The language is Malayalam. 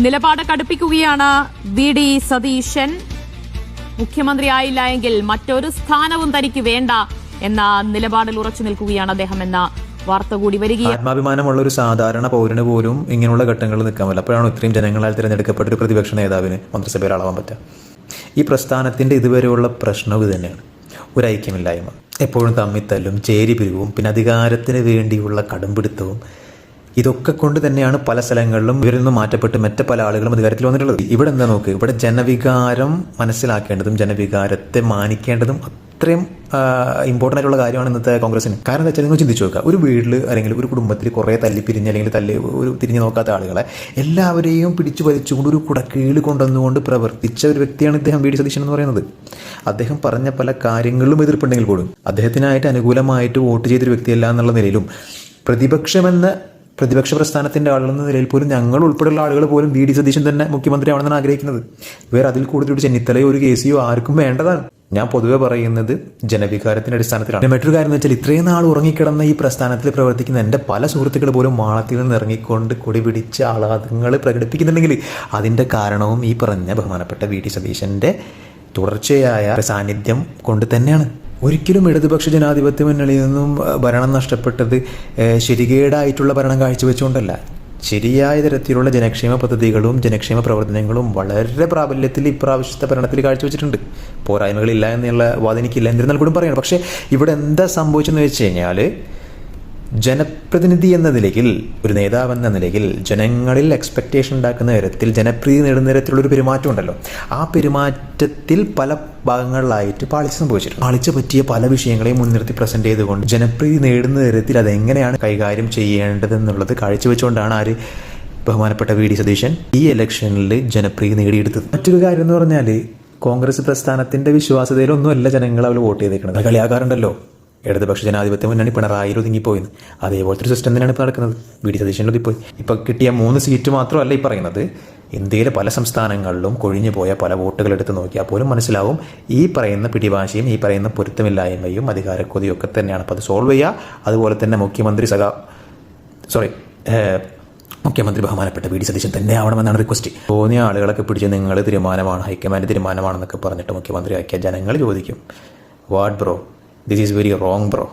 നിലപാട് കടുപ്പിക്കുകയാണ് VD സതീശൻ. മുഖ്യമന്ത്രിയായില്ല എങ്കിൽ മറ്റൊരു സ്ഥാനവും തനിക്ക് വേണ്ട എന്ന നിലപാടിൽ ഉറച്ചു നിൽക്കുകയാണ് അദ്ദേഹം എന്ന വാർത്ത കൂടി വരികയാണ്. ആത്മാഭിമാനമുള്ള ഒരു സാധാരണ പൗരന് പോലും ഇങ്ങനെയുള്ള ഘട്ടങ്ങളിൽ നിൽക്കാൻ പറ്റില്ല. അപ്പോഴാണ് ഇത്രയും ജനങ്ങളാൽ തിരഞ്ഞെടുക്കപ്പെട്ട ഒരു പ്രതിപക്ഷ നേതാവിന് മന്ത്രിസഭയിൽ ആളാവാൻ പറ്റുക. ഈ പ്രസ്ഥാനത്തിന്റെ ഇതുവരെയുള്ള പ്രശ്നം ഇത് തന്നെയാണ്, ഒരു ഐക്യമില്ലായ്മ, എപ്പോഴും തമ്മിത്തല്ലും ചേരിപിരിവും പിന്നെ അധികാരത്തിന് വേണ്ടിയുള്ള കടുംപിടുത്തവും. ഇതൊക്കെ കൊണ്ട് തന്നെയാണ് പല സ്ഥലങ്ങളിലും ഇവരിൽ നിന്ന് മാറ്റപ്പെട്ട് മറ്റു പല ആളുകളും അധികാരത്തിൽ വന്നിട്ടുള്ളത്. ഇവിടെ എന്താ നോക്ക്, ഇവിടെ ജനവികാരം മനസ്സിലാക്കേണ്ടതും ജനവികാരത്തെ മാനിക്കേണ്ടതും അത്രയും ഇമ്പോർട്ടൻ്റ് ആയിട്ടുള്ള കാര്യമാണ് ഇന്നത്തെ കോൺഗ്രസിന്. കാരണം എന്താ വെച്ചാൽ നിങ്ങൾ ചിന്തിച്ചു നോക്കുക, ഒരു വീട്ടിൽ അല്ലെങ്കിൽ ഒരു കുടുംബത്തിൽ കുറേ തല്ലിപ്പിരിഞ്ഞ് അല്ലെങ്കിൽ ഒരു തിരിഞ്ഞു നോക്കാത്ത ആളുകളെ എല്ലാവരെയും പിടിച്ചു വലിച്ചുകൊണ്ട് ഒരു കുടക്കീഴിൽ കൊണ്ടുവന്നുകൊണ്ട് പ്രവർത്തിച്ച ഒരു വ്യക്തിയാണ് ഇദ്ദേഹം VD സതീശൻ എന്ന് പറയുന്നത്. അദ്ദേഹം പറഞ്ഞ പല കാര്യങ്ങളിലും എതിർപ്പുണ്ടെങ്കിൽ പോലും അദ്ദേഹത്തിനായിട്ട് അനുകൂലമായിട്ട് വോട്ട് ചെയ്തൊരു വ്യക്തിയല്ല എന്നുള്ള നിലയിലും പ്രതിപക്ഷ പ്രസ്ഥാനത്തിന്റെ ആളെന്ന നിലയിൽ പോലും ഞങ്ങൾ ഉൾപ്പെടെയുള്ള ആളുകൾ പോലും VD സതീശൻ തന്നെ മുഖ്യമന്ത്രിയാവണമെന്നാണ് ആഗ്രഹിക്കുന്നത്. വേറെ അതിൽ കൂടുതൽ ഒരു ചെന്നിത്തലയോ ഒരു കേസിയോ ആർക്കും വേണ്ടതാണ്. ഞാൻ പൊതുവെ പറയുന്നത് ജനവികാരത്തിന്റെ അടിസ്ഥാനത്തിലാണ്. മറ്റൊരു കാര്യം എന്ന് വെച്ചാൽ ഇത്രയും നാൾ ഉറങ്ങിക്കിടന്ന ഈ പ്രസ്ഥാനത്തിൽ പ്രവർത്തിക്കുന്ന എൻ്റെ പല സുഹൃത്തുക്കൾ പോലും മാളത്തിൽ നിന്ന് ഇറങ്ങിക്കൊണ്ട് കൊടി പിടിച്ച ആഹ്ലാദങ്ങൾ പ്രകടിപ്പിക്കുന്നുണ്ടെങ്കിൽ അതിന്റെ കാരണവും ഈ പറഞ്ഞ ബഹുമാനപ്പെട്ട VD സതീശന്റെ തുടർച്ചയായ സാന്നിധ്യം കൊണ്ട് തന്നെയാണ്. ഒരിക്കലും ഇടതുപക്ഷ ജനാധിപത്യ മുന്നണിയിൽ നിന്നും ഭരണം നഷ്ടപ്പെട്ടത് ശരികേടായിട്ടുള്ള ഭരണം കാഴ്ചവെച്ചുകൊണ്ടല്ല. ശരിയായ തരത്തിലുള്ള ജനക്ഷേമ പദ്ധതികളും ജനക്ഷേമ പ്രവർത്തനങ്ങളും വളരെ പ്രാബല്യത്തിൽ ഇപ്രാവശ്യത്തെ ഭരണത്തിൽ കാഴ്ചവെച്ചിട്ടുണ്ട്. പോരായ്മകളില്ല എന്നുള്ള വാദം എനിക്കില്ല, എന്നിരുന്നാൽ കൂടി പറയണം. പക്ഷേ ഇവിടെ എന്താ സംഭവിച്ചെന്ന് വെച്ച് കഴിഞ്ഞാൽ ജനപ്രതിനിധി എന്ന നിലയിൽ, ഒരു നേതാവ് എന്ന നിലയിൽ ജനങ്ങളിൽ എക്സ്പെക്റ്റേഷൻ ഉണ്ടാക്കുന്ന തരത്തിൽ ജനപ്രീതി നേടുന്ന തരത്തിലുള്ളൊരു പെരുമാറ്റം ഉണ്ടല്ലോ, ആ പെരുമാറ്റത്തിൽ പല ഭാഗങ്ങളിലായിട്ട് പാളിച്ച സംഭവിച്ചിട്ടുണ്ട്. പാളിച്ച പറ്റിയ പല വിഷയങ്ങളെയും മുൻനിർത്തി പ്രസന്റ് ചെയ്തുകൊണ്ട് ജനപ്രീതി നേടുന്ന തരത്തിൽ അതെങ്ങനെയാണ് കൈകാര്യം ചെയ്യേണ്ടതെന്നുള്ളത് കാഴ്ചവെച്ചുകൊണ്ടാണ് ബഹുമാനപ്പെട്ട VD സതീശൻ ഈ ഇലക്ഷനിൽ ജനപ്രീതി നേടിയെടുത്തത്. മറ്റൊരു കാര്യം എന്ന് പറഞ്ഞാൽ കോൺഗ്രസ് പ്രസ്ഥാനത്തിന്റെ വിശ്വാസ്യതയിലൊന്നുമല്ല ജനങ്ങൾ അവർ വോട്ട് ചെയ്തേക്കുന്നത്. കളിയാക്കാറുണ്ടല്ലോ ഇടതുപക്ഷ ജനാധിപത്യ മുന്നണി പിണറായിയിൽ ഒതുങ്ങിപ്പോയിന്ന്. അതേപോലത്തെ ഒരു സിസ്റ്റം തന്നെയാണ് ഇപ്പോൾ നടക്കുന്നത്. VD സതീശനിൽ ഒതുങ്ങിപ്പോയി. ഇപ്പം കിട്ടിയ 3 സീറ്റ് മാത്രമല്ല ഈ പറയുന്നത്, ഇന്ത്യയിലെ പല സംസ്ഥാനങ്ങളിലും കൊഴിഞ്ഞു പോയ പല വോട്ടുകൾ എടുത്ത് നോക്കിയാൽ പോലും മനസ്സിലാവും ഈ പറയുന്ന പിടിവാശിയും ഈ പറയുന്ന പൊരുത്തമില്ലായ്മയും അധികാരക്കൊതിയും ഒക്കെ തന്നെയാണ്. അപ്പോൾ അത് സോൾവ് ചെയ്യുക. അതുപോലെ തന്നെ മുഖ്യമന്ത്രി ബഹുമാനപ്പെട്ട VD സതീശൻ തന്നെ ആവണമെന്നാണ് റിക്വസ്റ്റ്. തോന്നിയ ആളുകളൊക്കെ പിടിച്ച് നിങ്ങൾ തീരുമാനമാണ്, ഹൈക്കമാൻഡ് തീരുമാനമാണെന്നൊക്കെ പറഞ്ഞിട്ട് മുഖ്യമന്ത്രി ആക്കിയ ജനങ്ങൾ ചോദിക്കും, what bro, this is very wrong bro.